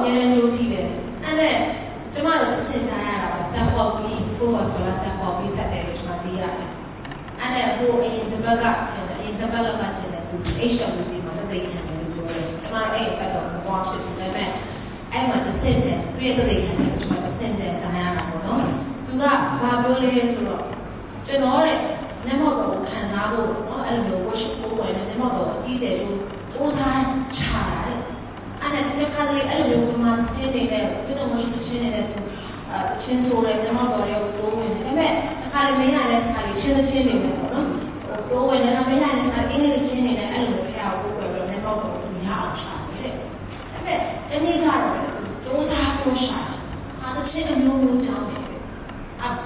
အများကြီးလုပ်ကြည့်တယ်အဲ့နဲ့ကျမတို့အစင်ကြားရတာပါဆက်ပေါ်ပြီး focus ကလာဆက်ပေါ်ပြီးဆက်တယ်လို့ကျမသိရတယ်အဲ့နဲ့ဟိုအရင်တစ်ပတ်ကကျင်တယ်အရင်တစ်ပတ်လောက်ကကျင်တယ်သူ HWC မှာတက်သိခံတယ်လို့ပြောတယ်ကျမတို့အဲ့ဘက်တော့ဘောဖြစ်တယ်ဒါပေမဲ့အဲ့မှာတစ်စင်တယ်သူရဲ့တက်သိခံတယ်ကျမတစ်စင်တယ်ကြားရတာပေါ့နော်သူကဘာပြောလဲဆိုတော့ကျွန်တော်တဲ့နမောတော်ကိုခံစားဖို့နော်အဲ့လိုမျိုး worship ကိုဝင်နေနမောတော်အကြီးကျယ်စူးစမ်းချတာတဲ့အဲ့နဲ့ဒီခါလေးအဲ့လိုမျိုးကမှချင်းနေတဲ့ပြဿနာမရှိချင်းနေတဲ့သူအချင်းဆိုတဲ့နမောတော်တွေကိုတိုးဝင်တယ်ဒါပေမဲ့အခါလေးမရတဲ့အခါလေးချင်းချင်းနေတယ်ပေါ့နော်တိုးဝင်တယ်မရတဲ့အခါအင်းလေးချင်းနေတယ်အဲ့လိုမျိုးဖျားကိုပဲနမောတော်ကိုရအောင်ရှာတယ်ဒါပေမဲ့တနေ့ကျတော့စူးစမ်းဖို့ရှာအားတချင်းအမျိုးမျိုးပြောင်းနေတယ်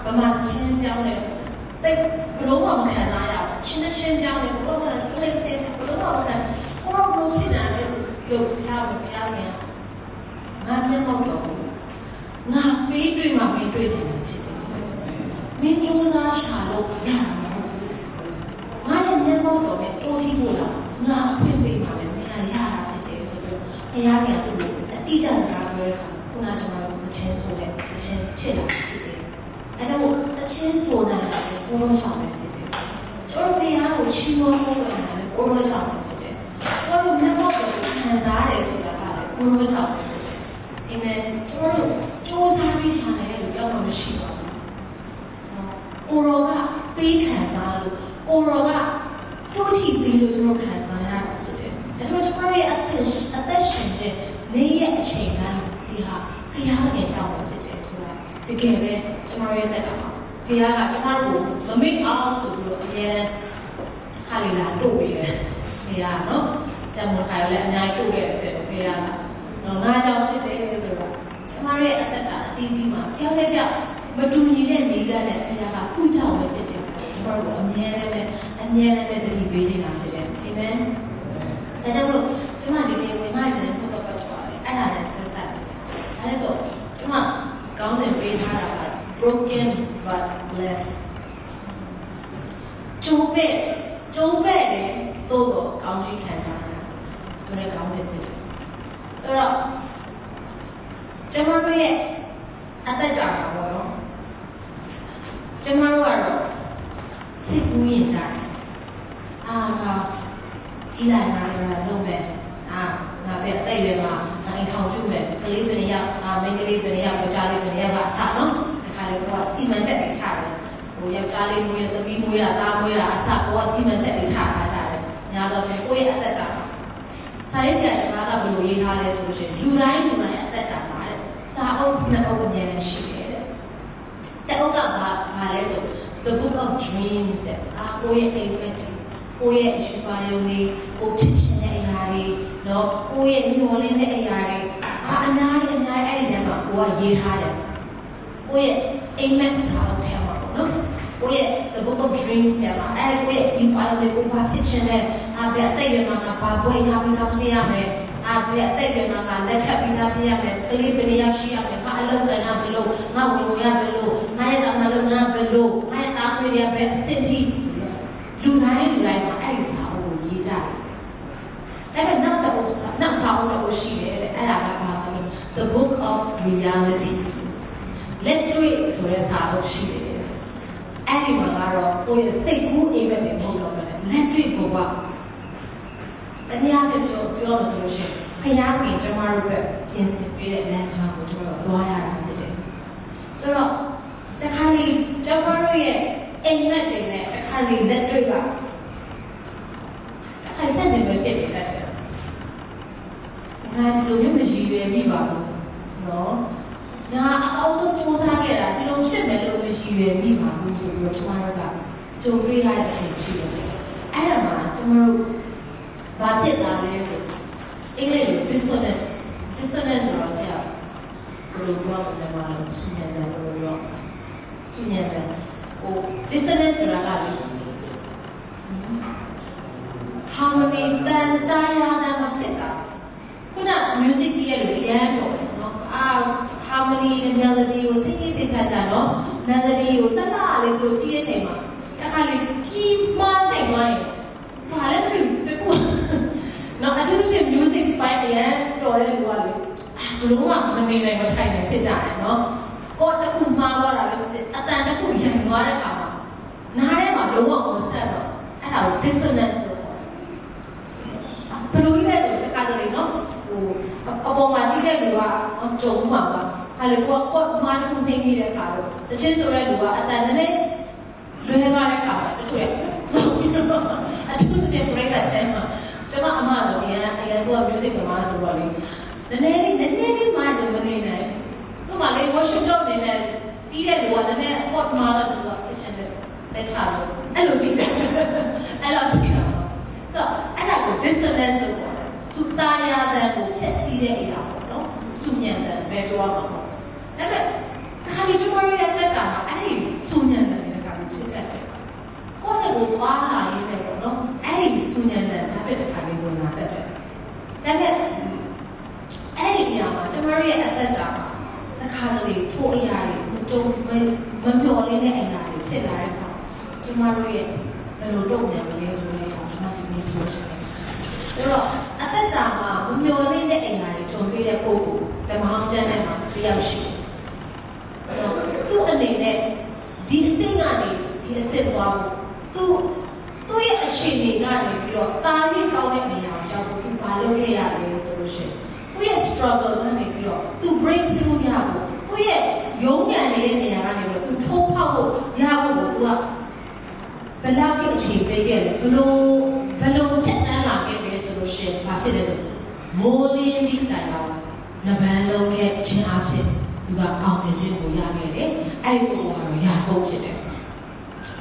ဗမာချင်းပြောင်းတယ်တိတ်ဘလုံးဝမခံစားရဘူးချင်းပြောင်းတယ်ဘလုံးဝလိမ့်စင်ဘလုံးဝမခံဘောလုံးရှိတာလေလို့ဖျားမယ်ဖျားမယ်ငါမျက်မှောက်တော့ငါပေးတွေ့မှမင်းတွေ့တယ်ဖြစ်တယ်မင်းစူးစမ်းရှာလို့ရမှာမဟုတ်ဘူးငါရဲ့မျက်မှောက်တော့နဲ့တိုးထိဖို့လားငါအဖြစ်ပေးမှလည်းမင်းရတာဖြစ်တယ်ဆိုပြီးဖျားပြန်သူ့ကိုအတိအကျစကားပြောတဲ့အခါခုနကျွန်တော်တို့အချင်းဆိုတဲ့အချင်းဖြစ်လာဖြစ်တယ်အဲကြောင့်အချင်းဆိုနိုင်တယ်ဘိုးတော်ဆောင်နေစစ်တယ်ကျွန်တော်ဘုရားကိုချီးမွမ်းဖို့ရတယ်ဘိုးတော်ဆောင်နေစစ်တယ်ကျွန်တော်မျက်မှောက်ကိုခံစားရတယ်ဆိုတာကလည်းဘိုးတော်ဆောင်နေစစ်တယ်အာမင်ကျွန်တော်စူးစမ်းပြီးရှာနေတယ်လို့ပြောမှမရှိပါဘူးကိုရောကပေးခံစားလို့ကိုရောကတိုးထီပေးလို့ကျွန်တော်ခံစားရတာစစ်တယ်ဒါကြောင့်ကျွန်တော်ရဲ့အသက်ရှင်ခြင်းနေ့ရဲ့အချိန်တိုင်းဒီဟာဘုရားရဲ့ကြောင့်စစ်တယ်ဆိုတာတကယ်ပဲကျွန်တော်ရဲ့တက်တာပါဘုရားကကျွန်တော်ကိုမမေ့အောင်ဆိုပြီးတော့အရင်ဟာလီလာတို့ပေးတယ်ဘုရားနော်ဆံမခိုင်လည်းအများကြီးတို့ခဲ့တယ်ဘုရားနော်ငါကြောင့်စစ်တယ်ဆိုတော့ကျွန်တော်ရဲ့အသက်တာအသီးသီးမှာပြောင်းလဲပြောင်းမတူညီတဲ့နေရတဲ့ဘုရားကခုကြောင့်ပဲစစ်တယ်ဆိုတော့ကျွန်တော်တို့အမြဲတမ်းပဲတတိပေးနေတာဖြစ်တယ်အာမင်ဒါကြောင့်မို့ကျွန်မဒီနေ့ဝင်လာတဲ့ဘုရားပတ်သွားတယ်အဲ့ဒါနဲ့ဆက်ဆက်တယ်ဒါလည်းဆိုကျွန်မကောင်းစဉ်ပေးထားတာက broken but blessed ကျိုးပဲ့တယ်တော့ကောင်းကြီးခံစားတာဆိုတဲ့ကောင်းစဉ်ဖြစ်တယ်ဆိုတော့ကျွန်တော်ရဲ့အသက်တာပေါ့နော်ကျွန်တော်ကတော့စိတ်ကူးရင်ကြတယ်ငါကြီးလာငါလုံးမဲ့ငါပဲအသက်ရွယ်မှာငါအိမ်ထောင်ပြုမယ်ကလေးတစ်ယောက်မိန်းကလေးတစ်ယောက်ယောက်ျားလေးတစ်ယောက်ကအစနော်ဒီခါလေးကစီမံချက်တွေချတယ်ဟိုယောက်ျားလေးမွေးသမီးမွေးတာသားမွေးတာအစကစီမံချက်တွေချထားကြတယ်ညာတော့ဖြင့်ကိုယ့်ရဲ့အသက်တာစာရေးဆရာကဘယ်လိုရေးထားလဲဆိုရင်လူတိုင်းအသက်တာပါတဲ့စာအုပ်နှစ်အုပ်အများနဲ့ရှိတယ်တဲ့အုပ်ကဘာလဲဆို the book of dreams ကိုယ့်ရဲ့အိမ်မက်ကိုယ့်ရဲ့အယူပါယုံတွေကိုဖြစ်ချင်တဲ့အရာတွေနော်ကိုယ့်ရဲ့ညှော်လင်းတဲ့အရာတွေအများကြီးအဲ့ဒီထဲမှာကိုကရေးထားတယ်ကိုယ့်ရဲ့အိမ်မက်စာအုပ်ထဲမှာပေါ့နော်ကိုယ့်ရဲ့ the book of dreams မှာအဲ့ကိုယ့်ရဲ့ဒီပါယုံတွေကိုဘာဖြစ်ချင်လဲဘယ်အသက်အရွယ်မှာဘာပွဲရပြီးသားဖြစ်ရမယ်ဘယ်အသက်အရွယ်မှာလက်ထပ်ပြီးသားဖြစ်ရမယ်ကလေးဘယ်ရောက်ရှိရမယ်အလုပ်ကဏ္ဍဘယ်လိုငါဝင်ရဘယ်လိုငါရဲ့တာမလုပ်ငန်းဘယ်လိုငါရဲ့တာခွေတွေဘယ်အဆင့်ထိလူတိုင်းမှာအဲ့ဒီစာအုပ်ကိုရေးကြတယ်အဲ့ဒါနောက်စာအုပ်တော့ရှိတယ်တဲ့အဲ့ဒါကဘာလဲဆို the book of reality လက်တွေ့ဆိုတဲ့စာအုပ်ရှိတယ်အဲ့ဒီမှာကတော့ကိုယ့်ရဲ့စိတ်ကူးအိမ်မက်တွေမဟုတ်တော့ဘူးလက်တွေ့ဘဝတနည်းအားဖြင့်ပြောလို့ဆိုလို့ရှိရင်ဖယားခင်ကျမတို့အတွက်ကျင့်စဉ်ပေးတဲ့လမ်းကြောင်းကိုကျွန်တော်သွားရတာဖြစ်တယ်ဆိုတော့တခါလေကျမတို့ရဲ့အိမ်မက်တွေနဲ့တခါလေလက်တွေ့ကတခါစတဲ့ပဲဖြစ်နေတယ်ငါဒီလိုမျိုးမရည်ရွယ်မိပါဘူးနော်ငါအအောင်ဆုံးစူးစမ်းခဲ့တာဒီလိုဖြစ်မယ်လို့မရည်ရွယ်မိပါဘူးဆိုပြီးတော့ကျမတို့ကကြုံတွေ့ရတဲ့အချိန်ရှိတယ်အဲ့ဒါမှကျမတို့ဘာဖြစ်လာလဲဆိုအင်္ဂလိပ်လို dissonance ဆိုတော့ဆရာဘယ်လိုပြောမလဲမလို့ဆူညံတယ်လို့ပြောဆူညံတယ်ဟို dissonance ဆိုတာကလေ harmony တန်တရားတာမဖြစ်တာခုန music ကြီးရဲ့လိုအရန်တော့တယ်နော်harmony နဲ့ melody ကိုတိတိကျကျနော် melody ကိုလှလှလေးသူတို့ကြည့်တဲ့အချိန်မှာတခါလေကြီးမားနိုင်သွားရင်ဘာလဲမသိဘူးတကူနော်အထူးသဖြင့် music ပိုင်းအရန်တော်တဲ့လူကလေ လုံးဝမနေနိုင်မထိုင်နိုင်ဖြစ်ကြတယ်နော်ကိုယ်တခုမှားသွားတာပဲဖြစ်တယ်အတန်တခုရံသွားတဲ့အခါမှာနားထဲမှာလုံးဝမဆက်တော့အဲ့ဒါကို dissonance လို့ခေါ်တယ်ဘယ်လိုကြီးလဲဆိုတခါတလေနော်ဟိုအပေါ်မှာတိတဲ့လူကကြုံမှာပါဟာလေကိုမားတခုနှိမ့်နေတဲ့အခါတော့တချင်းဆိုတဲ့လူကအတန်နဲ့လွဲသွားတဲ့အခါမှာတချို့ရဆိုပြီးတော့အထူးသဖြင့် break that time မှာကျွန်မအမဆိုရင်သူက music ကမှဆိုတော့လေနည်းနည်းလေးမှလည်းမနေနိုင်သူကလေ worship လုပ်နေတဲ့တီးတဲ့လူကနည်းနည်း pop မှာလို့ဆိုတော့ချက်ချင်းလက်ချလို့အဲ့လိုကြည့်တယ်အဲ့လိုကြည့်တာဆိုတော့အဲ့ဒါကို dissonance လို့ခေါ်တယ်စူတာရတဲ့ကိုဖြည့်ဆည်းတဲ့အရာပေါ့နော်စူညံတဲ့ဘယ်တော့မှမဟုတ်ဒါပေမဲ့ခါလေးကျွန်တော်ရဲ့လက်တာမှာအဲ့ဒီစူညံတဲ့ခါလေးဖြစ်တတ်တယ်ကိုယ့်ကိုသွားလာရင်းနဲ့ပေါ့နော်အဲ့ဒီစူညံတဲ့ဒါပေမဲ့ခါလေးဝင်လာတတ်တယ်ဒါပေမဲ့အဲ့ဒီအရာမှာကျွန်တော်ရဲ့အသက်တာမှာတစ်ခါတလေထိုးအရာတွေမတုံမမျော်လင့်တဲ့အရာတွေဖြစ်လာတဲ့အခါကျမတို့ရဲ့ဘယ်လိုတုံ့ပြန်မလဲဆိုတဲ့အခါကျွန်တော်ဒီနေ့ပြောချင်တယ်ဆိုတော့အသက်တာမှာမမျော်လင့်တဲ့အရာတွေတုံ့ပေးတဲ့ပုဂ္ဂိုလ်ဓမ္မအောင်ကျမ်းထဲမှာတယောက်ရှိတယ်သူ့အနေနဲ့ဒီအစိတ်ကနေဒီအစိတ်သွားဖို့သူ့ရဲ့အခြေအနေကနေပြီးတော့တာရီကောင်းတဲ့အရာကိုရောက်ဖို့သူဘာလုပ်ခဲ့ရလဲဆိုလို့ရှိရင်သူ့ရဲ့ struggle ကနေပြီးတော့သူ break through ရဖို့သူ့ရဲ့ရုန်းကန်နေတဲ့နေရာကနေပြီးတော့သူထိုးဖောက်ဖို့ရဖို့ကိုသူကဘယ်လောက်ထိအခြေပေးခဲ့လဲဘယ်လိုဖြတ်တန်းလာခဲ့လဲဆိုလို့ရှိရင်ဘာဖြစ်လဲဆိုမိုးလင်းပြီးတိုင်တော့နဗန်လုံးရဲ့ခြင်းအဖြစ်သူကအောင်မြင်ခြင်းကိုရခဲ့တယ်အဲ့ဒီကိုကတော့ရကုန်ဖြစ်တယ်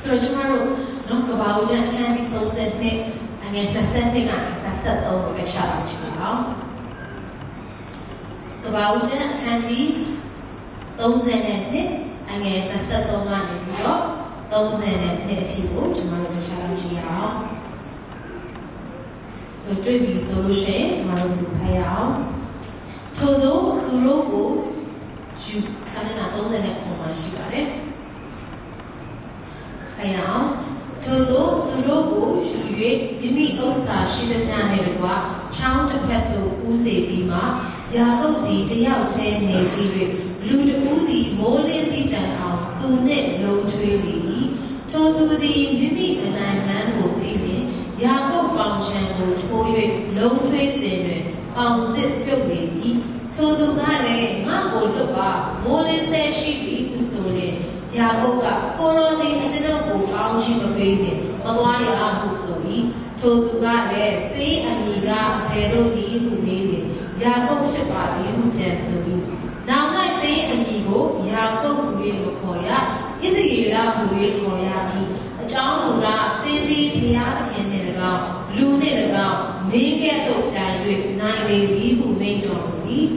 ဆိုတော့ကျွန်တော်တို့နော်ကဘာဦးကျန်အခန်းကြီး32အငယ်20ကနေ23ကိုလည်းရှာလာကြည့်ပါဦးကဘာဦးကျန်အခန်းကြီး32အငယ်23ကနေပြီးတော့32အထိကိုကျွန်တော်တို့ရှာလို့ကြည့်ရအောင်တွေ့ပြီဆိုလို့ရှိရင်ကျွန်တော်တို့ဖတ်ရအောင်ထို့သောသူတို့ကိုယူစာမျက်နှာ39မှာရှိပါတယ်ဖတ်ရအောင်ထို့သောသူတို့ကိုယူ၍မိမိဥစ္စာရှိသမျှနှင့်တကွချောင်းတစ်ဖက်သို့ကူးစေပြီးမှယာကုပ်သည်တယောက်တည်းနေရှိ၍လူတဦးသည်မိုးလင်းသည့်တိုင်အောင်သူနှင့်လုံးထွေးလေ၏ထိုသူသည်မိမိအနိုင်မှန်းကိုသိလျှင်ယာကုပ်ပေါင်ချံကိုထိုး၍လုံးထွေးစဉ်တွင်ပေါင်စစ်ပြုတ်လေ၏ထိုသူကလည်းငါ့ကိုလွတ်ပါမိုးလင်းဆဲရှိပြီဟုဆိုလျှင်ယာကုပ်ကကိုရောသည်အကျွန်ုပ်ကိုကောင်းချီးမပေးနှင့်မသွားရဟုဆို၏ထိုသူကလည်းသင်အမိကအဘယ်သို့နည်းဟုမေးလျှင်ယာကုပ်ဖြစ်ပါသည်ဟုပြန်ဆို၏နောက်၌သင်အမိကိုယာကုပ်ဟူ၍မခေါ်ရဣသရေလဟူ၍ခေါ်ရမည်အကြောင်းမူကားသင်သည်ဘုရားသခင်နှင့်၎င်းလူနှင့်၎င်းမင်းကဲ့သို့ပြိုင်၍နိုင်လေပြီဟုမိန့်တော်မူ၏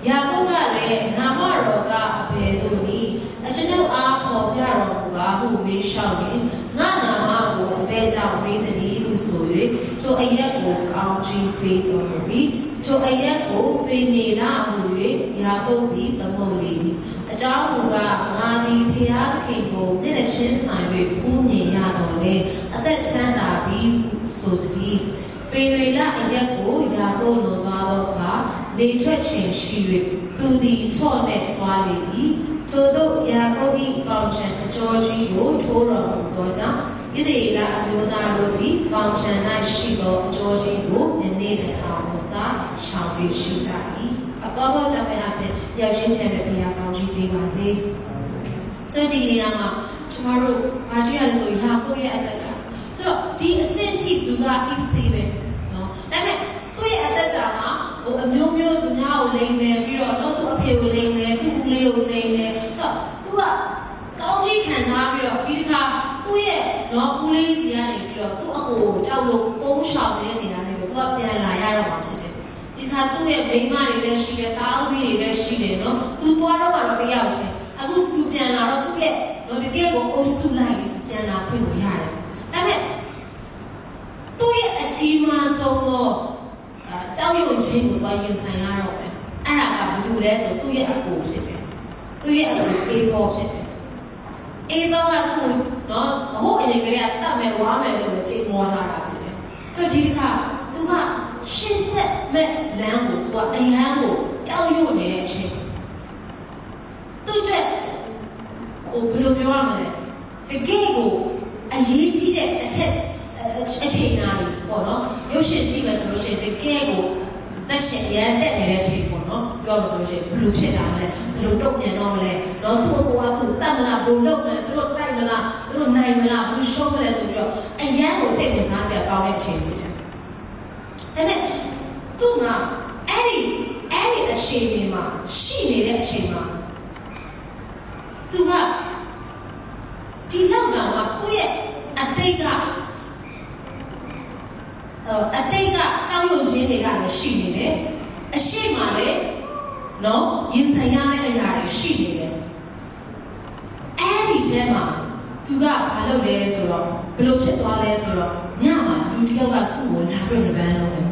ယာကုပ်ကလည်းနာမတော်ကအဘယ်သို့နည်းအကျွန်ုပ်အားဖော်ပြတော်မူပါဟုမေးလျှောက်လျှင်ငါနာမကိုအဘယ်ကြောင့်မေးသနည်းဟုဆို၍ထိုအရက်ကိုကောင်းချီးပေးတော်မူ၏ထိုအရက်ကိုပေနေလာဟု၍ယာကုပ်သည်သမုတ်လေ၏အကြောင်းမူကားငါသည်ဘုရားသခင်ကိုမျက်နှာချင်းဆိုင်၍ပူးမြင်ရတော်လေအသက်ချမ်းသာပြီးဆိုသည်ပေရေလအရက်ကိုယာကုပ်လွန်သွားသောအခါနေထွက်ခြင်းရှိ၍သူသည်ထော့နှင့်သွားလေ၏ထို့သောယာကုပ်၏ပေါင်ချံအကျော်ကြီးကိုထိုးတော်မူသောကြောင့်ဣသရေလအမျိုးသားတို့သည်ပေါင်ချံ၌ရှိသောအကျော်ကြီးကိုယနေ့တိုင်အောင်မစားရှောင်ပြီးရှိကြ၏အတော်တော်ကြောင့်အားဖြင့်ရောက်ချင်းဆက်တဲ့ဘုရားကောင်းကြီးပေးပါစေ။ဆိုဒီနေရာမှာကျွန်တော်တို့ဘာကြည့်ရလဲဆိုယာကုပ်ရဲ့အသက်တာဆိုတော့ဒီအဆင့်ထိသူက easy ပဲနော်ဒါပေမဲ့သူ့ရဲ့အသက်တာမှာဟိုအမျိုးမျိုးသူများကိုလိမ်နေပြီးတော့တော့သူ့အဖေကိုလိမ်နေသူ့ဦးလေးကိုလိမ်နေဆိုတော့သူကကောင်းကြီးခံစားပြီးတော့ဒီတစ်ခါသူ့ရဲ့နော်ဦးလေးစီကနေပြီးတော့သူ့အကိုကြောက်လို့ပုံးရှောင်နေတဲ့နေရာလေးကိုသူကပြန်လာရတော့မှာဖြစ်တယ်ဒီခါသူ့ရဲ့မိန်းမတွေလည်းရှိတယ်သားသမီးတွေလည်းရှိတယ်နော်သူသွားတော့ကတော့တယောက်တည်းအခုသူပြန်လာတော့သူ့ရဲ့နော်တကယ်ကိုအုပ်စုလိုက်ပြီးသူပြန်လာပြင်ကိုရတယ်ဒါပေမဲ့သူ့ရဲ့အကြီးမားဆုံးသောကြောက်ရွံ့ခြင်းကိုသွားရင်ဆိုင်ရတော့မယ်အဲ့ဒါကဘာလို့လဲဆိုသူ့ရဲ့အကိုဖြစ်တယ်သူ့ရဲ့အကိုအေးပေါ်ဖြစ်တယ်အေးတော့ကသူနော်ဟိုအရင်ကတည်းကတတ်မယ်ဝါမယ်လို့ချိန်မောလာတာဖြစ်တယ်ဆိုဒီတစ်ခါသူက ရှေ့ဆက်မဲ့လမ်းကိုသူကအရန်ကိုကြောက်ရွံ့နေတဲ့အချိန်သူ့အတွက်ဘယ်လိုပြောရမလဲတကယ်ကိုအရေးကြီးတဲ့အချိန်နားပေါ့နော်ရုပ်ရှင်ကြည့်မယ်ဆိုလို့ရှိရင်တကယ်ကိုဇက်ရှင်ရန်တက်နေတဲ့အချိန်ပေါ့နော်ပြောမှဆိုလို့ရှိရင်ဘယ်လိုဖြစ်တာလဲဘယ်လိုတုံ့ပြန်တော့မလဲတော့သူ့ကိုယ်ကသူတတ်မလားဘယ်လိုလုပ်လဲသူတို့တိုက်မလားသူတို့နိုင်မလားဘယ်လိုရှုံးမလဲဆိုပြီးတော့အရန်ကိုစိတ်ဝင်စားစရာကောင်းတဲ့အချိန်ဖြစ်တယ်။ဒါပေမဲ့သူကအဲ့ဒီအချိန်တွေမှာရှိနေတဲ့အချိန်မှာသူကဒီလောက်တော့သူ့ရဲ့အတိတ်ကကြောက်ရွံ့ခြင်းတွေကလည်းရှိနေတယ်အရှိမှလည်းနော်ရင်ဆိုင်ရမယ့်အရာတွေရှိနေတယ်အဲ့ဒီထဲမှာသူကဘာလုပ်လဲဆိုတော့ဘယ်လိုဖြစ်သွားလဲဆိုတော့ညမှာလူတစ်ယောက်ကသူ့ကိုလာပြီးတော့ဗန်းလုံးတယ်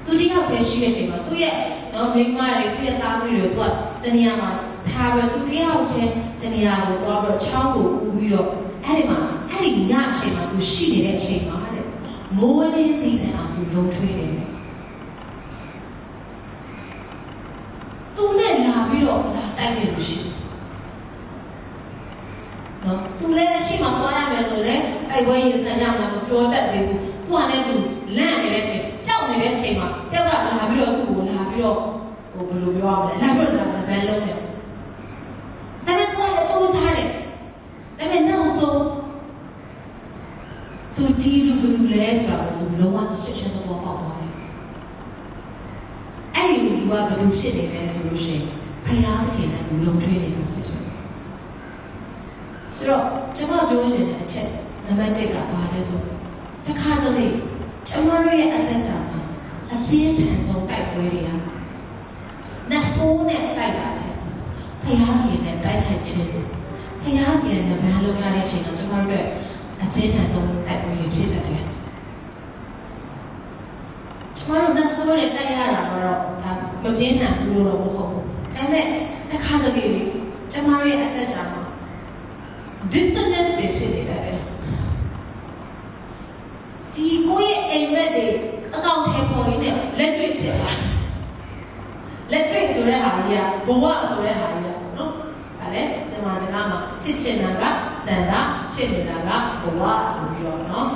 သူတစ်ယောက်ပဲရှိတဲ့အချိန်မှာသူ့ရဲ့နော်မိန်းမတွေသူ့ရဲ့သားသမီးတွေကိုသူကတနေရာမှာထားပြီးသူတစ်ယောက်တည်းတနေရာကိုသွားပြီးတော့ချောင်းကိုကူးပြီးတော့အဲ့ဒီညအချိန်မှာသူရှိနေတဲ့အချိန်မှာတဲ့မိုးလင်းသေးတယ်အောင်သူလုံးထွေးနေတယ်သူနဲ့လာပြီးတော့လာတိုက်နေလို့ရှိတယ်နော်သူလည်းရှိမှသွားရမယ်ဆိုလည်းအဲ့ဘွဲရင်ဆိုင်ရမှာမပြောတတ်သေးဘူးသူကလည်းသူလန့်နေတဲ့အချိန်ကြောက်နေတဲ့အချိန်မှာတယောက်ကလာပြီးတော့သူ့ကိုလာပြီးတော့ဘယ်လိုပြောရမလဲလာပြီးတော့ဗန်းလုံးတယ်ဒါပေမဲ့သူကလည်းစူးစားတယ်ဒါပေမဲ့နောက်ဆုံးသူဒီလူဘယ်သူလဲဆိုတာကိုသူလုံးဝချက်ချင်းသဘောပေါက်သွားတယ်အဲ့ဒီလူကဘယ်သူဖြစ်နေလဲဆိုလို့ရှိရင်ဖယားသခင်နဲ့သူလုံထွေးနေလို့ဖြစ်တယ်ဆိုတော့ကျွန်မပြောချင်တဲ့အချက်နံပါတ်1ကဘာလဲဆိုတခါတလေကျွန်မတို့ရဲ့အသက်တာမှာအပြင်းထန်ဆုံးတိုက်ပွဲတွေကနတ်ဆိုးနဲ့တိုက်တာချက်ဖယားခင်နဲ့တိုက်ခိုက်ခြင်းဖယားခင်နဲ့ဗန်းလုံးရတဲ့အချိန်ကကျွန်မတို့အကျဉ်းထန်ဆုံးတိုက်ပွဲတွေဖြစ်တတ်တယ်ကျွန်တော်တို့နတ်ဆိုးတွေတိုက်ရတာကတော့မပြင်းထန်ဘူးလို့တော့မဟုတ်ဘူးဒါပေမဲ့တခါတလေကျွန်တော်ရဲ့အသက်တာမှာdissonance ဖြစ်နေတယ်ဒီကိုယ့်ရဲ့အိမ်မက်တွေအကောင့်ထဲပေါ်ရင်းနဲ့လက်တွေ့ဖြစ်လာလက်တွေ့ဆိုတဲ့ဟာကြီးကဘဝဆိုတဲ့ဟာကြီးကနော်ဒါလည်းဒီမှာစကားမှာဖြစ်ချင်တာကစံတာဖြစ်နေတာကဘဝဆိုပြီးတော့နော်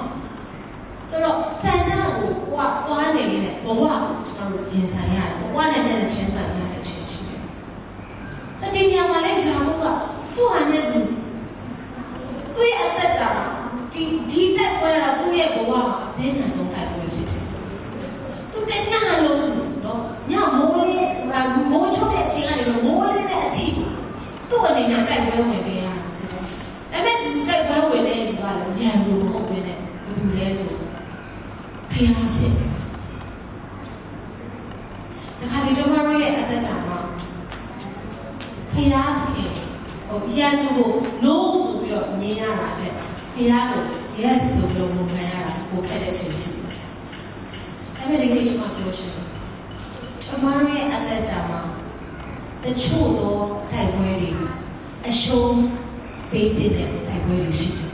ဆိုတော့စံတာကိုပွားနေနေဘဝကိုကျွန်တော်ရင်ဆိုင်ရတယ်ဘဝနဲ့နဲ့ချင်းဆိုင်ရတဲ့အချိန်ရှိတယ်ဆိုဒီညမှာလည်းရှာဖို့ကသူ့ဟာနဲ့သူသူ့ရဲ့အသက်တာဒီတက်ပွဲတော့သူ့ရဲ့ဘဝမှာအကျဉ်းထန်ဆုံးတိုက်ပွဲဖြစ်တယ်သူတညလုံးနော်ညမိုးလေးမိုးချုပ်တဲ့အချိန်ကနေမိုးလေးနဲ့အထိသူ့အနေနဲ့တိုက်ပွဲဝင်ပေးရတာဖြစ်တယ်ဒါပေမဲ့ဒီတိုက်ပွဲဝင်တဲ့လူကလည်းရန်သူမဟုတ်ဘဲနဲ့ဘယ်သူလဲဆိုဖျားဖြစ်တယ်ဒါခါဒီကျွန်တော်ရဲ့အသက်တာမှာဖျားခင်ရန်သူကို no ဆိုပြီးတော့မြင်ရတာတဲ့ဖျားကို yes ဆိုပြီးတော့ဝန်ခံရတာကိုခက်တဲ့ချိန်ရှိတယ်ဒါပေမဲ့ဒီနေ့ကျွန်တော်ပြောချင်တယ်ကျွန်တော်ရဲ့အသက်တာမှာတချို့သောတိုက်ပွဲတွေအရှုံးပေးတဲ့တိုက်ပွဲတွေရှိတယ်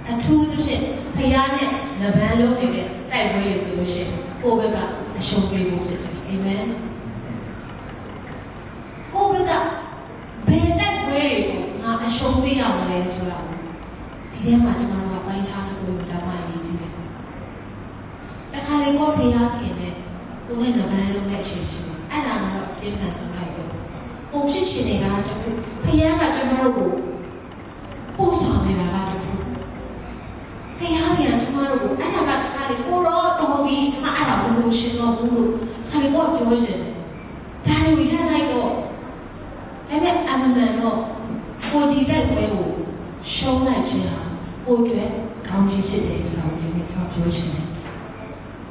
အထူးသဖြင့်ဖျားနဲ့နဗန်းလုံးနေတဲ့တိုက်ပွဲတွေဆိုလို့ရှိရင်ကိုယ့်ဘက်ကအရှုံးပေးဖို့ဖြစ်တယ်အာမင်ကိုယ့်ဘက်ကဘယ်တိုက်ပွဲတွေကိုငါအရှုံးပေးရမလဲဆိုတာဒီထဲမှာကျွန်တော်ကပိုင်းခြားလို့ဒါမှအရေးကြီးတယ်တခါလေကိုဖျားခင်နဲ့ကိုယ်နဲ့နဗန်းလုံးနဲ့အချိန်ရှိတယ်အဲ့ဒါကတော့အကျဉ်းခံဆုံးလိုက်ပဲပုံဖြစ်ရှင်နေတာတခုဖျားကကျွန်တော်တို့ကိုပို့ဆောင်နေတာကတခုဖျားကကျွန်တော်တို့ကိုအဲ့ဒါကတခါလေကိုရောတော်ပြီးကျွန်မအဲ့ဒါဘလို့ရှင်းတော့ဘူးလို့ခါလေကိုပြောချင်တယ်ဒါတွေရလိုက်တော့ဒါပေမဲ့အမှန်မှန်တော့ကိုဒီတိုက်ပွဲကိုရှုံးလိုက်ခြင်းဟာကိုအတွက်ကောင်းချီးဖြစ်တယ်ဆိုတာကိုဒီနေ့ကျွန်တော်ပြောချင်တယ်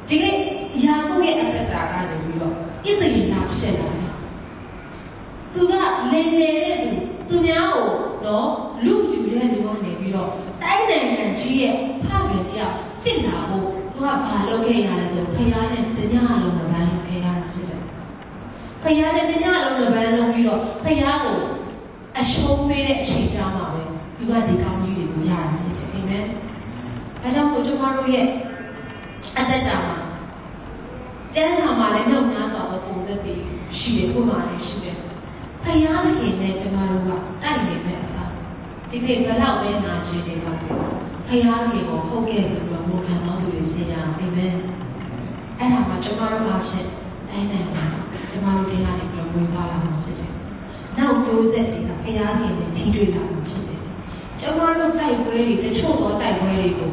ဒီနေ့ယာကုပ်ရဲ့အသက်တာကနေပြီးတော့ဣသရေလဖြစ်လာတယ်သူကလင်နေတဲ့သူများကိုတော့လူယူတဲ့လူကနေပြီးတော့တိုင်းနိုင်ငံကြီးရဲ့ဖခင်တရားကျင့်လာဖို့သူကဘာလုပ်ခဲ့ရလဲဆိုဖခင်နဲ့တညလုံးကဘာလုပ်ခဲ့ရတာဖြစ်တယ်ဖခင်နဲ့တညလုံးကဘာလုပ်ပြီးတော့ဖခင်ကိုအရှုံးပေးတဲ့အချိန်ကြာမှာပဲသူကဒီကောင်းကြီးတွေကိုရတာဖြစ်တယ်အာမင်ဒါကြောင့်ကိုကျွန်တော်တို့ရဲ့ at that time. Jensamale no Nasa or the big, she would manage she did. Payana came to Maruga, I made Messa. Declared Bala when I did it. Payaki or Hokes of Ramu cannot do it, say amen. And I'm a tomorrow option, and then tomorrow Diani from Wipala City. Now you set it up, Payaki and Tidri City. Tomorrow type where the truth or type where you go.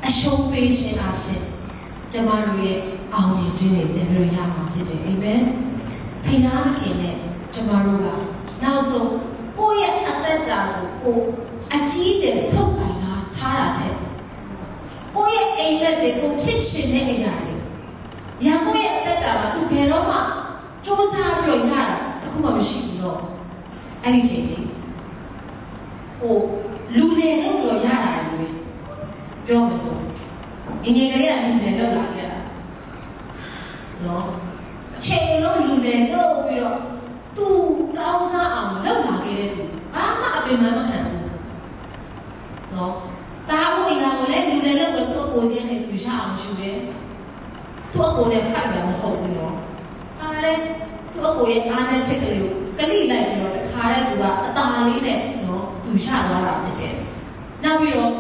A short page in absent. Tomorrow, our engineer, the very young city, amen. Payaki, tomorrow. Now, so, boy at that time, a teacher so kind of Tarate. Boy, a medical kitchen in a yard. Yaboy at that time, to Peroma, Josa Royara, the Kuma machine law. And it's oh, Lune no Yara, your mason. In your area, no like that. No. Chain no Lune, no, we don't. 2,000 အောင်လောက်လာခဲ့တဲ့သူဘာမှအပင်မခံဘူးเนาะတားဦးငါကိုလည်းလူလည်းလောက်တော့သူ့ကိုချင်းနဲ့သူရအောင်ရှူတယ်သူ့ကိုလည်းဖိုက်တယ်မဟုတ်ဘူးเนาะခါရဲသူ့ကိုရဲ့အားနဲ့ချက်ကလေးကိုကလိလိုက်ပြီးတော့ခါရဲသူကအตาလေးနဲ့เนาะသူရသွားတာဖြစ်တယ်နောက်ပြီးတော့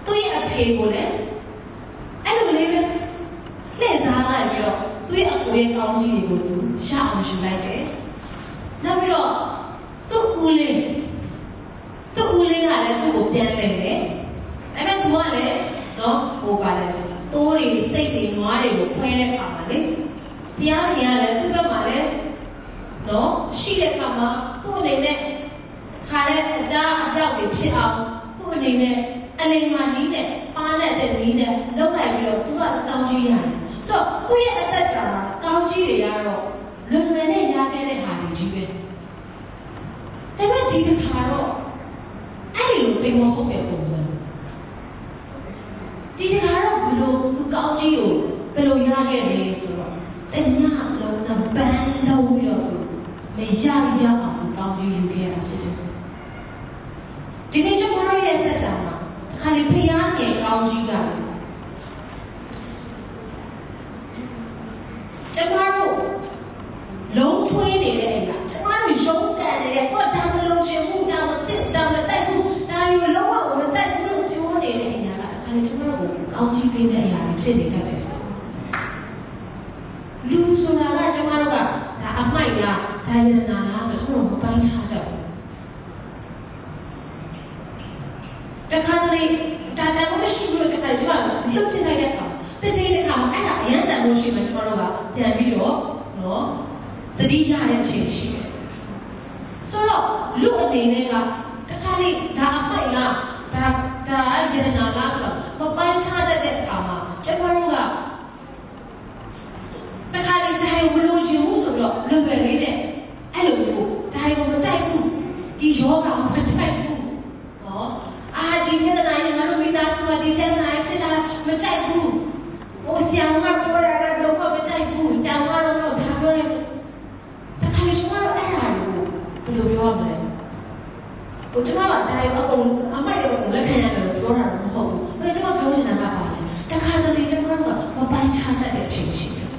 သူ့ရဲ့အဖေကိုလည်းအဲ့လိုလေးပဲလှည့်စားလိုက်ပြီးတော့သူ့ရဲ့အကိုရဲ့ကောင်းကြီးတွေကိုသူရအောင်ရှူလိုက်တယ်နောက်ပြီးတော့သူ့ဦးလေးကလည်းသူ့ကိုပြန်လဲတယ်။အဲ့မဲ့သူကလည်းနော်ဟိုပါလေတိုးတွေစိတ်တွေနွားတွေကိုခွဲတဲ့ခါမှာလေဘုရားရှင်ကလည်းသူ့ဘက်မှာလည်းနော်ရှိတဲ့ခါမှာသူ့အနေနဲ့ခါတဲ့အကြားအပြောက်တွေဖြစ်အောင်သူ့အနေနဲ့အလိမ်မာနီးနဲ့ပါးနဲ့တဲ့နီးနဲ့လောက်လိုက်ပြီးတော့သူကတောင်းကြီးရတယ်။ဆိုတော့သူ့ရဲ့အသက်တာတောင်းကြီးတွေကတော့လွယ်လွယ်နဲ့ရခဲ့တဲ့ဟာတွေကြီးပဲ။ဒါပေမဲ့ဒီတစ်ခါတော့အဲ့ဒီလိုပြင်မဟုတ်တဲ့ပုံစံဒီတစ်ခါတော့ဘလို့သူကောင်းကြီးကိုဘယ်လိုရခဲ့လဲဆိုတော့တညလုံးနဲ့ပန်းလုံးပြီးတော့သူမရအောင်သူကောင်းကြီးယူခဲ့တာဖြစ်တယ်။ဒီနေ့ကျွန်တော်ရဲ့အသက်တာမှာခါလေးဖျားငယ်ကောင်းကြီးကကျွန်တော်တို့လုံးထွေးနေတဲ့အရာကျွန်တော်တို့ရုံးကန်နေတဲ့ဟောတာမလုံးချင်ဘူးတာမချစ်တာမတိုက်ဘူးဒါယူလုံးဝမတိုက်ဘူးလို့ပြောနေတဲ့အရာကအခါလေးကျွန်တော်တို့ကောင်းကြီးပေးတဲ့အရာတွေဖြစ်နေတတ်တယ်လူဆိုတာကကျွန်တော်တို့ကဒါအမိုက်လားဒါယရနာလားဆိုတော့ကျွန်တော်မပိုင်းခြားတတ်ဘူးတခါတလေဒါတမ်းမရှိဘူးလို့တခါကျွန်တော်လွတ်ပြလိုက်တဲ့အခါတစ်ချိန်တစ်ခါမှာအဲ့ဒါအရန်တန်လို့ရှိမှကျွန်တော်တို့ကပြန်ပြီးတော့နော်တတိယရဲ့ချိန်ရှိတယ်ဆိုတော့လူအနေနဲ့ကတခါလေဒါအမိုက်လားဒါယရနာလားဆိုတော့မပိုင်းခြားတတ်တဲ့အခါမှာကျွန်တော်တို့ကတခါလေဒါကိုမလို့ယူဘူးဆိုတော့လွယ်လွယ်လေးနဲ့အဲ့လိုမျိုးဒါကိုမကြိုက်ဘူးဒီယောဂမကြိုက်ဘူးနော်ဒီပြဿနာကြီးငါတို့မိသားစုကဒီပြဿနာကြီးဖြစ်တာမကြိုက်ဘူးဟိုဆရာမပြောတာကတော့မကြိုက်ဘူးဆရာမတော့ဒါပြောတယ်တခါလေကျွန်တော်အဲ့ဒါကိုဘယ်လိုပြောရမလဲဟိုကျွန်တော်ကဒါရောအကုန်အမိုက်ရောလက်ခံရတယ်လို့ပြောတာတော့မဟုတ်ဘူး။ဒါကျွန်တော်ပြောချင်တာကပါလေ။တခါတလေကျွန်တော်တို့ကမပိုင်းခြားတတ်တဲ့အချိန်ရှိတယ်။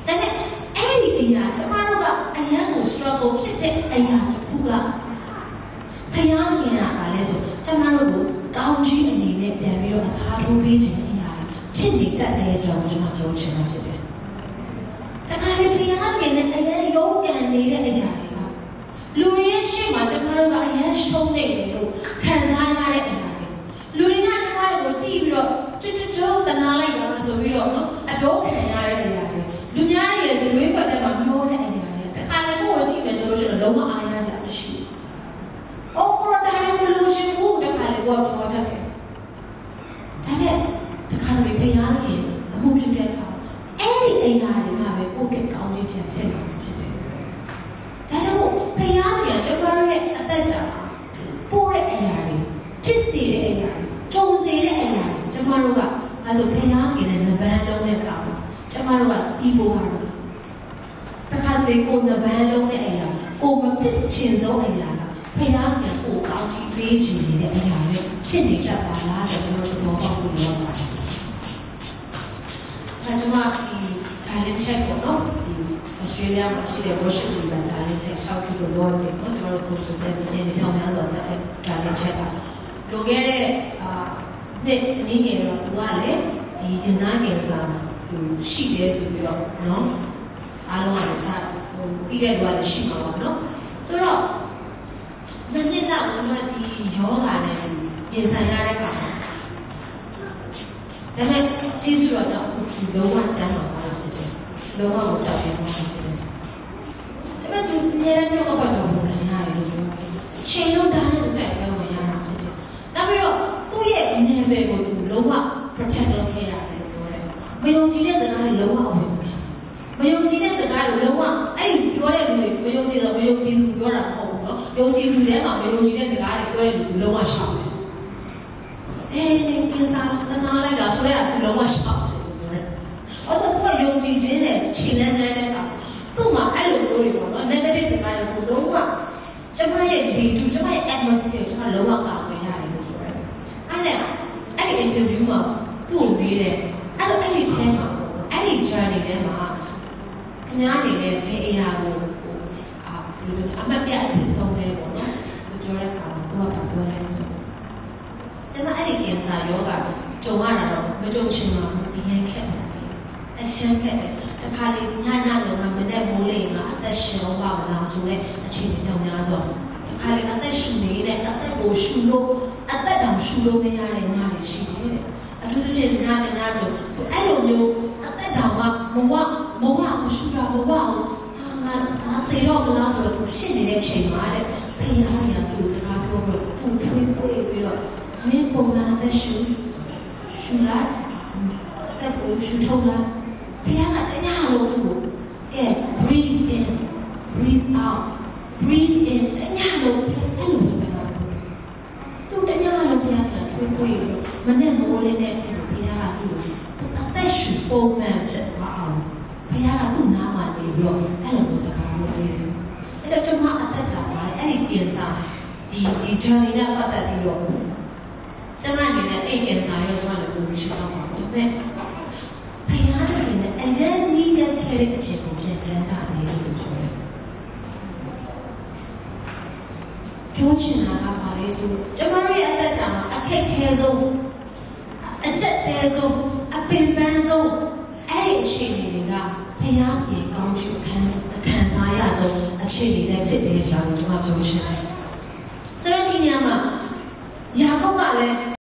ဒါနဲ့အဲ့ဒီအရာကျွန်တော်တို့ကအရန်ကို struggle ဖြစ်တဲ့အရာတစ်ခုကဖျားခင်ကပါလဲဆိုကျွန်တော်တို့ကိုကောင်းကြီးအနေနဲ့ပြန်ပြီးတော့အစားထိုးပေးခြင်းအရာဖြစ်နေတတ်တယ်ဆိုတော့ကျွန်တော်ပြောချင်တာဖြစ်တယ်။တခါလေဖျားခင်နဲ့အရန်ရုန်းကန်နေတဲ့အရာလူတွေရဲ့ရှေ့မှာကျွန်တော်တို့ကအရင်ရှုံးနေတယ်လို့ခံစားရတဲ့အရာတွေလူတွေကကျွန်တော်တို့ကိုကြည့်ပြီးတော့တွတ်တနာလိုက်တာဆိုပြီးတော့နော်အတော့ခံရတဲ့အရာတွေလူများရဲ့ဇွေးပတ်တဲ့မှာမျောတဲ့အရာတွေတခါလည်းကိုယ်ကိုကြည့်မယ်ဆိုလို့ရှိရင်လုံးဝအားရစရာမရှိဘူး။အော်ကိုရတာလည်းမလို့ချင်ဘူးတခါလည်းကိုယ်ကပြောတတ်တယ်။ဒါနဲ့တခါလေဖျားခင်အမှုပြုတဲ့အခါအဲ့ဒီအရာတွေကပဲကိုယ့်ရဲ့ကောင်းကြီးပြန်ဆက်လာဖြစ်တယ်။ဒါကြောင့်ဖျားခင်ကျွန်တော်ရဲ့အသက်တာပို့တဲ့အရာတွေဖြစ်စေတဲ့အရာတွေတုံစေတဲ့အရာတွေကျွန်တော်တို့ကအဲဆိုဖျားခင်နဲ့နဗန်းလုံးနဲ့ကောင်းကျွန်တော်တို့ကဒီပို့ပါတော့တခါတလေကိုနဗန်းလုံးနဲ့အရာကိုမဖြစ်ချင်ဆုံးအရာကဖျားခင်ကိုကောင်းချီးပေးခြင်းနေတဲ့အရာတွေ ဖြစ်နေတဲ့ပါလားဆိုတော့ကျွန်တော်တို့ဘောပေါက်လို့ပြောပါတယ်။ကျွန်မဒီ talent check ပေါ့နော်ဒီ Australia မှာရှိတဲ့ workshop တွေမှာ talent check ဆောက်ထူလို့ပြောတယ်နော်ကျွန်တော်တို့ social media စင်တွေပြောင်းများစွာဆက်တဲ့ talent check ကလိုခဲ့တဲ့နှစ်အနည်းငယ်တော့သူကလည်းဒီရင်သားကင်ဆာသူရှိတယ်ဆိုပြီးတော့နော်အားလုံးကလည်းပြီးတဲ့လူကလည်းရှိမှာပါနော်ဆိုတော့နှစ်နှစ်လောက်ကျွန်မဒီယောဂနဲ့ပြင်ဆိုင်ရတဲ့ကောင်ဒါပေမဲ့ကျေးဇူးတော်ကြောင့်ဒီလုံးဝကျမ်းမာသွားတာဖြစ်တယ်လုံးဝကိုတောက်ပြသွားတာဖြစ်တယ်ဒါပေမဲ့သူအများကြီးတော့တော့ဘုံခံရတယ်လို့ပြောတယ်ချိန်လုံးတားနဲ့တိုက်ပြောင်းဝင်ရတာဖြစ်တယ်နောက်ပြီးတော့သူ့ရဲ့အနေပဲကိုသူလုံးဝ protect လုပ်ခဲ့ရတယ်လို့ပြောတယ်မယုံကြည်တဲ့စကားတွေလုံးဝအောင်မခံမယုံကြည်တဲ့စကားတွေလုံးဝအဲ့ဒီပြောတဲ့လူတွေမယုံကြည်တော့မယုံကြည်သူပြောတာမဟုတ်ဘူးနော်ယုံကြည်သူထဲမှာမယုံကြည်တဲ့စကားတွေပြောတဲ့လူသူလုံးဝရှောင်တယ်ကင်ဆာနားလိုက်တာဆိုတော့သူလုံးဝရှောင်တယ်ပြောတယ်အဲ့ဆိုသူကယုံကြည်ခြင်းနဲ့ချိန်တဲ့ကသူ့မှာအဲ့လိုမျိုးတွေပေါ့နော် negative စကားတွေလုံးဝကျမရဲ့လေတူကျမရဲ့ atmosphere ကျမလုံးဝကာကွယ်ရတယ်လို့ပြောတယ်အဲ့ဒီ interview မှာသူ့ကိုမေးတယ်အဲ့တော့အဲ့ဒီ ထဲမှာအဲ့ဒီ journey ထဲမှာခင်ဗျားအနေနဲ့ဘယ်အရာကိုအမတ်ပြအစစ်ဆုံးလဲပေါ့နော်သူပြောတဲ့အခါမှာသူကပြောလဲဆိုကျွန်မအဲ့ဒီကင်ဆာယောဂကြုံရတာတော့မကြုံချင်ပါဘူးအရင်ခက်တယ်အရှင်းခက်တယ်တစ်ခါလေညဆိုကမနေ့မိုးလေးကအသက်ရှင်တော့ပါမလားဆိုတဲ့အခြေအနေတော့များစွာတစ်ခါလေအသက်ရှူနေတဲ့အသက်ကိုရှူလို့အသက်တောင်ရှူလို့မရတဲ့ညတွေရှိတယ်တဲ့အထူးသဖြင့်ညဆိုအဲ့လိုမျိုးအသက်တောင်ကမဝရှူတာမဝငါတေတော့မလားဆိုတော့သူဖြစ်နေတဲ့အချိန်မှာတဲ့ဖေးရားရသူစကားပြောတော့သူထွေးပွေးပြီးတော့မင်းပုံမှန်အသက်ရှူလိုက်အသက်ကိုရှူထုတ်လိုက်ဖေးရားကတရားလို့သူကဲ breathe in breathe out breathe in တရားလို့အဲ့လိုစကားပြောသူတရားလို့ဖေးရားကထွေးပွေးပြီးတော့မနဲ့မိုးလေးနဲ့အချိန်ဖေးရားကသူအသက်ရှူပုံမှန်ဖြစ်သွားအောင်ဖေးရားကသူ့နားမှာနေပြီးတော့အဲ့လိုစကားပြောတယ်အဲ့တော့ကျွန်မအသက်တာပါအဲ့ဒီကင်ဆာဒီ journey နဲ့ပတ်သက်ပြီးတော့ကျွန်မအနေနဲ့အဲ့ကင်ဆာရောကျွန်မလည်းကိုမရှိတော့ပါဘူးဒါပေမဲ့ဖေးရားအနေနဲ့အရင်နီးတဲ့ခဲ့တဲ့အချိန်ကိုပြန်တန်းတာနေလို့ပြောတယ်ပြောချင်တာကဘာလဲဆိုကျွန်မရဲ့အသက်တာမှာအခက်ခဲဆုံးအကျက်တဲဆုံးအပင်ပန်းဆုံးအဲ့ဒီအခြေအနေတွေကဖေးရားရေကောင်းချူခံစားရဆုံးအခြေအနေတွေဖြစ်တယ်ဆိုတာကိုကျွန်မပြောချင်တယ်ဆိုတော့ဒီညမှာယာကုပ်ကလည်း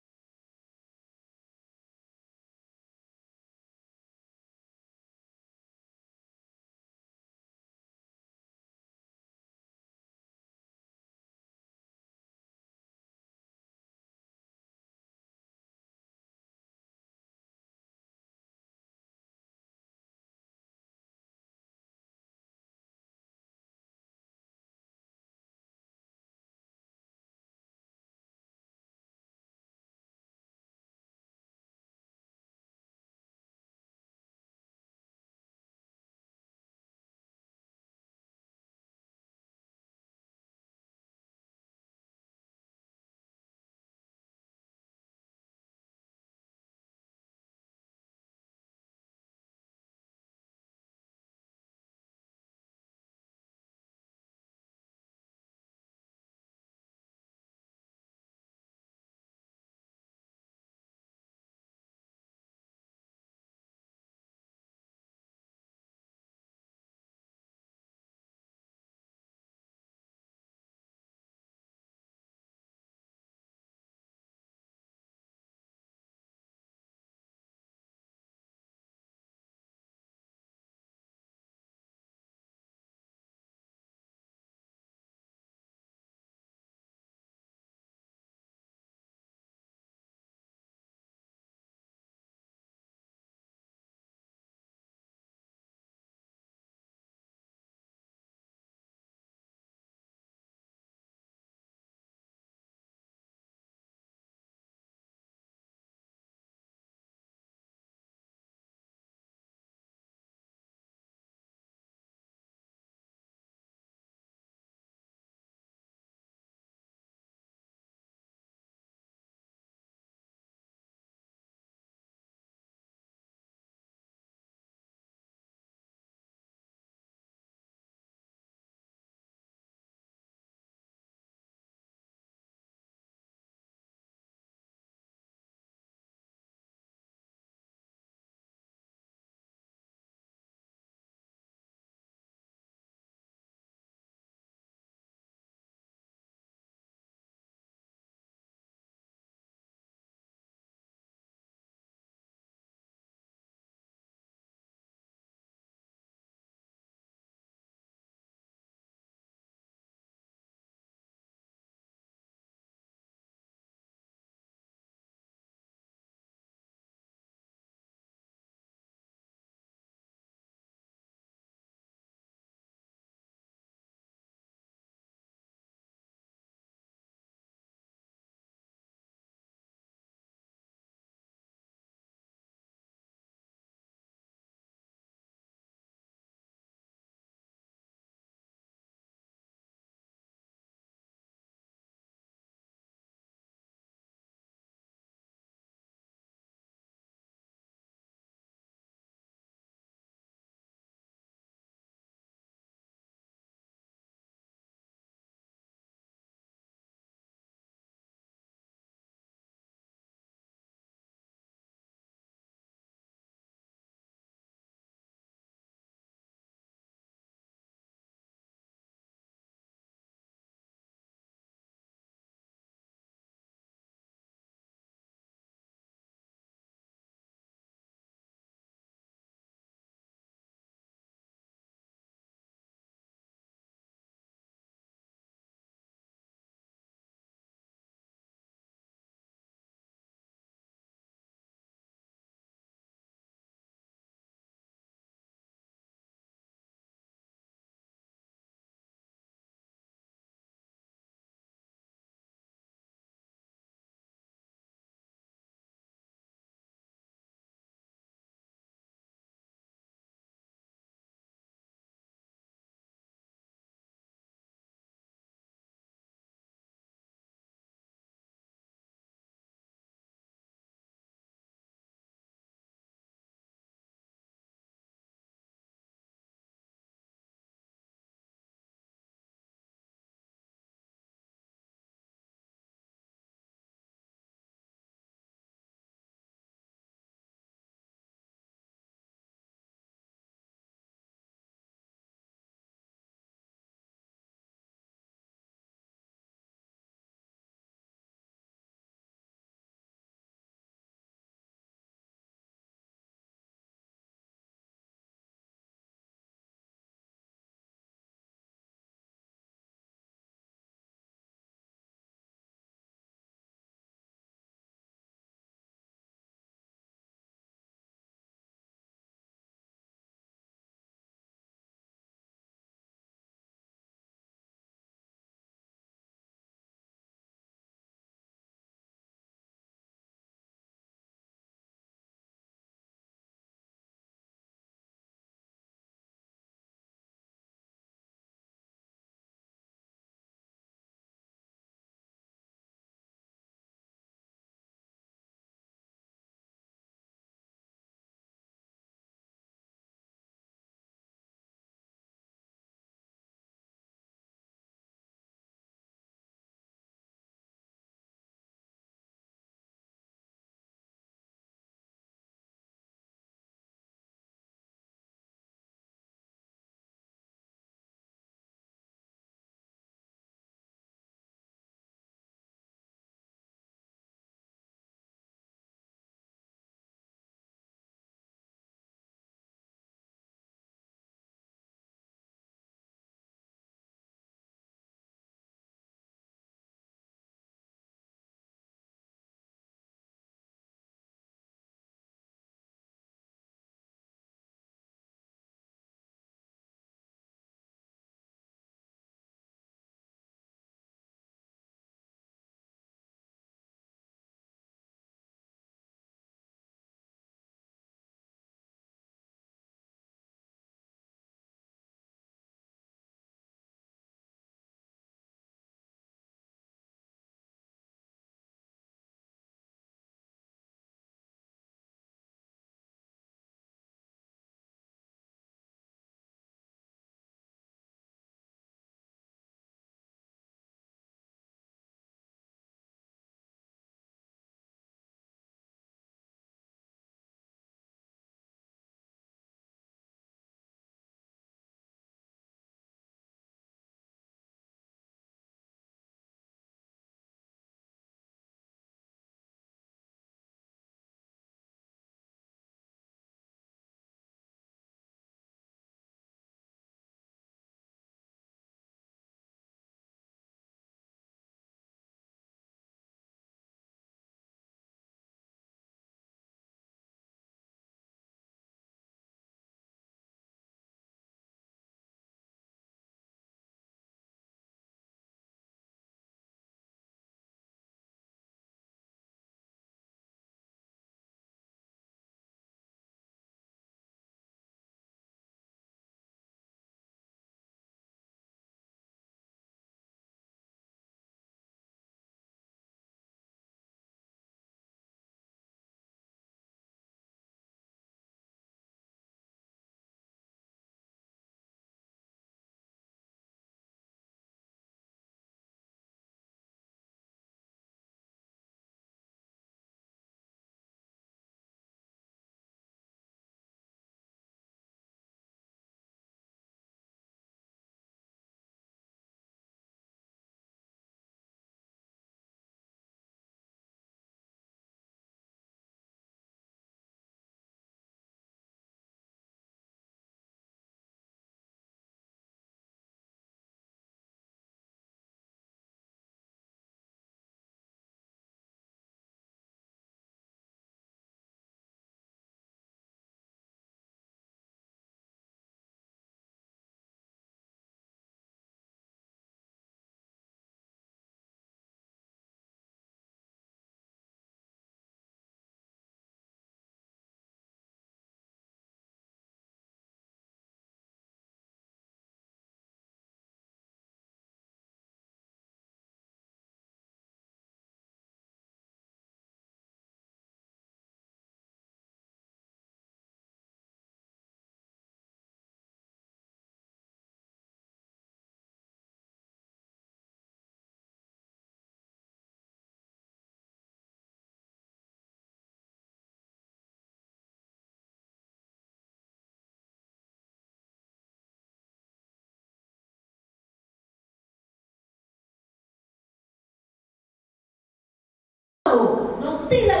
သိတဲ့